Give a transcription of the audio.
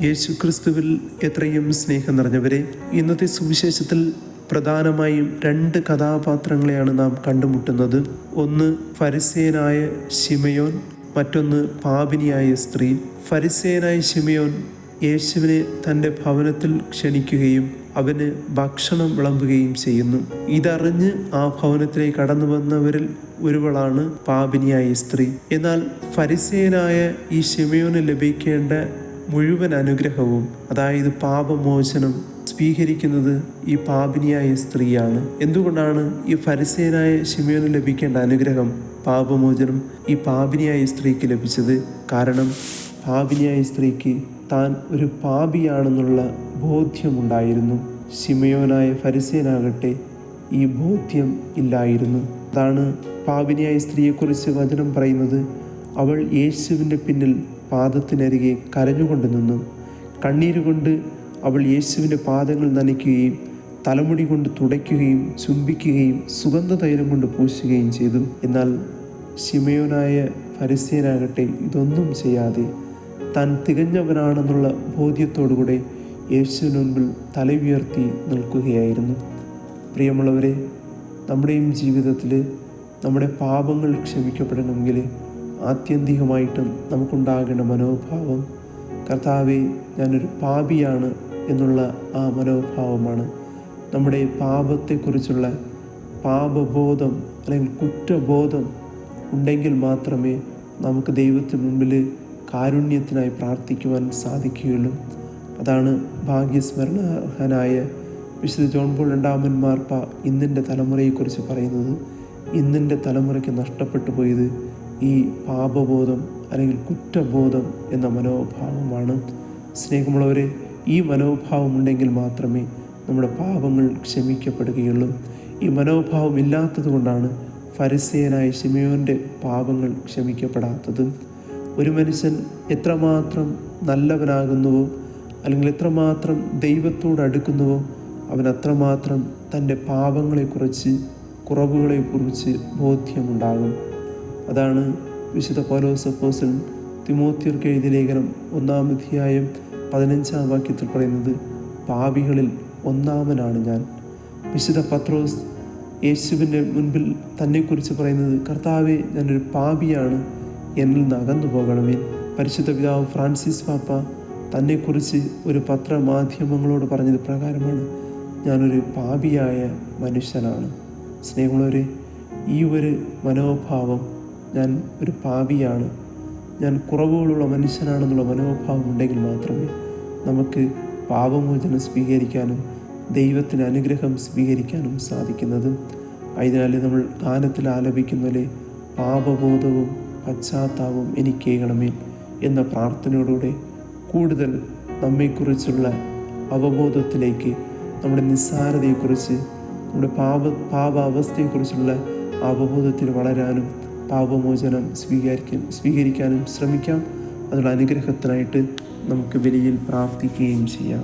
യേശുക്രിസ്തുവിൽ എത്രയും സ്നേഹം നിറഞ്ഞവരെ, ഇന്നത്തെ സുവിശേഷത്തിൽ പ്രധാനമായും 2 കഥാപാത്രങ്ങളെയാണ് നാം കണ്ടുമുട്ടുന്നത്. ഒന്ന് ഫരിസേയനായ ശിമയോൻ, മറ്റൊന്ന് പാപിനിയായ സ്ത്രീ. ഫരിസേയനായ ശിമയോൻ യേശുവിനെ തൻ്റെ ഭവനത്തിൽ ക്ഷണിക്കുകയും അവന് ഭക്ഷണം വിളമ്പുകയും ചെയ്യുന്നു. ഇതറിഞ്ഞ് ആ ഭവനത്തിലേക്ക് കടന്നു വന്നവരിൽ ഒരുവളാണ് പാപിനിയായ സ്ത്രീ. എന്നാൽ ഫരിസേയനായ ഈ ശിമയോന് ലഭിക്കേണ്ട മുഴുവൻ അനുഗ്രഹവും, അതായത് പാപമോചനം, സ്വീകരിക്കുന്നത് ഈ പാപിനിയായ സ്ത്രീയാണ്. എന്തുകൊണ്ടാണ് ഈ ഫരിസേയനായ ശിമയോന് ലഭിക്കേണ്ട അനുഗ്രഹം, പാപമോചനം ഈ പാപിനിയായ സ്ത്രീക്ക് ലഭിച്ചത്? കാരണം പാപിനിയായ സ്ത്രീക്ക് താൻ ഒരു പാപിയാണെന്നുള്ള ബോധ്യമുണ്ടായിരുന്നു. ശിമയോനായ ഫരിസേയനാകട്ടെ ഈ ബോധ്യം ഇല്ലായിരുന്നു. അതാണ് പാപിനിയായ സ്ത്രീയെക്കുറിച്ച് വചനം പറയുന്നത്. അവൾ യേശുവിൻ്റെ പിന്നിൽ പാദത്തിനരികെ കരഞ്ഞുകൊണ്ട് നിന്നു. കണ്ണീരുകൊണ്ട് അവൾ യേശുവിൻ്റെ പാദങ്ങൾ നനയ്ക്കുകയും തലമുടി കൊണ്ട് തുടയ്ക്കുകയും ചുംബിക്കുകയും സുഗന്ധതൈലം കൊണ്ട് പൂശുകയും ചെയ്തു. എന്നാൽ ശിമയോനായ ഫരിസേയനാകട്ടെ ഇതൊന്നും ചെയ്യാതെ താൻ തികഞ്ഞവനാണെന്നുള്ള ബോധ്യത്തോടുകൂടെ യേശുവിന് മുൻപിൽ തല ഉയർത്തി നിൽക്കുകയായിരുന്നു. പ്രിയമുള്ളവരെ, നമ്മുടെയും ജീവിതത്തിൽ നമ്മുടെ പാപങ്ങൾ ക്ഷമിക്കപ്പെടണമെങ്കിൽ ആത്യന്തികമായിട്ടും നമുക്കുണ്ടാകേണ്ട മനോഭാവം, കർത്താവേ, ഞാനൊരു പാപിയാണ് എന്നുള്ള ആ മനോഭാവമാണ്. നമ്മുടെ പാപത്തെക്കുറിച്ചുള്ള പാപബോധം അല്ലെങ്കിൽ കുറ്റബോധം ഉണ്ടെങ്കിൽ മാത്രമേ നമുക്ക് ദൈവത്തിന് മുൻപിൽ കാരുണ്യത്തിനായി പ്രാർത്ഥിക്കുവാൻ സാധിക്കുകയുള്ളൂ. അതാണ് ഭാഗ്യസ്മരണാർഹനായ വിശുദ്ധ ജോൺ പോൾ രണ്ടാമൻ മാർപ്പ ഇന്നിൻ്റെ തലമുറയെക്കുറിച്ച് പറയുന്നത്. ഇന്നിൻ്റെ തലമുറയ്ക്ക് നഷ്ടപ്പെട്ടു പോയത് ഈ പാപബോധം അല്ലെങ്കിൽ കുറ്റബോധം എന്ന മനോഭാവമാണ്. സ്നേഹമുള്ളവരെ, ഈ മനോഭാവം ഉണ്ടെങ്കിൽ മാത്രമേ നമ്മുടെ പാപങ്ങൾ ക്ഷമിക്കപ്പെടുകയുള്ളൂ. ഈ മനോഭാവം ഇല്ലാത്തത് കൊണ്ടാണ് ഫരിസേയനായ ശിമയോൻ്റെ പാപങ്ങൾ ക്ഷമിക്കപ്പെടാത്തത്. ഒരു മനുഷ്യൻ എത്രമാത്രം നല്ലവനാകുന്നുവോ അല്ലെങ്കിൽ എത്രമാത്രം ദൈവത്തോട് അടുക്കുന്നുവോ അവൻ അത്രമാത്രം തൻ്റെ പാപങ്ങളെക്കുറിച്ച്, കുറവുകളെക്കുറിച്ച് ബോധ്യമുണ്ടാകും. അതാണ് വിശുദ്ധ പൗലോസ് അപ്പോസ്തലൻ തിമോഥെയർക്ക് എഴുതിയ ലേഖനം 1-ാം അധ്യായം 15-ാം വാക്യത്തിൽ പറയുന്നത്, പാപികളിൽ ഒന്നാമനാണ് ഞാൻ. വിശുദ്ധ പത്രോസ് യേശുവിൻ്റെ മുൻപിൽ തന്നെക്കുറിച്ച് പറയുന്നത്, കർത്താവേ, ഞാനൊരു പാപിയാണ്, എന്നിൽ നിന്ന് അകന്നു പോകണമേ. പരിശുദ്ധ പിതാവ് ഫ്രാൻസിസ് പാപ്പ തന്നെക്കുറിച്ച് ഒരു പത്രമാധ്യമങ്ങളോട് പറഞ്ഞത് പ്രകാരമാണ്, ഞാനൊരു പാപിയായ മനുഷ്യനാണ്. സ്നേഹമുള്ളവരെ, ഈ ഒരു മനോഭാവം, ഞാൻ ഒരു പാപിയാണ്, ഞാൻ കുറവുകളുള്ള മനുഷ്യനാണെന്നുള്ള മനോഭാവം ഉണ്ടെങ്കിൽ മാത്രമേ നമുക്ക് പാപമോചനം സ്വീകരിക്കാനും ദൈവത്തിന് അനുഗ്രഹം സ്വീകരിക്കാനും സാധിക്കുന്നത്. അതിനാൽ നമ്മൾ ഗാനത്തിൽ ആലപിക്കുന്നതിലെ പാപബോധവും പശ്ചാത്താപവും എനിക്കേകണമേ എന്ന പ്രാർത്ഥനയോടുകൂടെ കൂടുതൽ നമ്മെക്കുറിച്ചുള്ള അവബോധത്തിലേക്ക്, നമ്മുടെ നിസ്സാരതയെക്കുറിച്ച്, നമ്മുടെ പാപാവസ്ഥയെക്കുറിച്ചുള്ള അവബോധത്തിൽ വളരാനും പാപമോചനം സ്വീകരിക്കാനും ശ്രമിക്കാം. അതിനുള്ള അനുഗ്രഹത്തിനായിട്ട് നമുക്ക് ബലിയിൽ പ്രാർത്ഥിക്കുകയും ചെയ്യാം.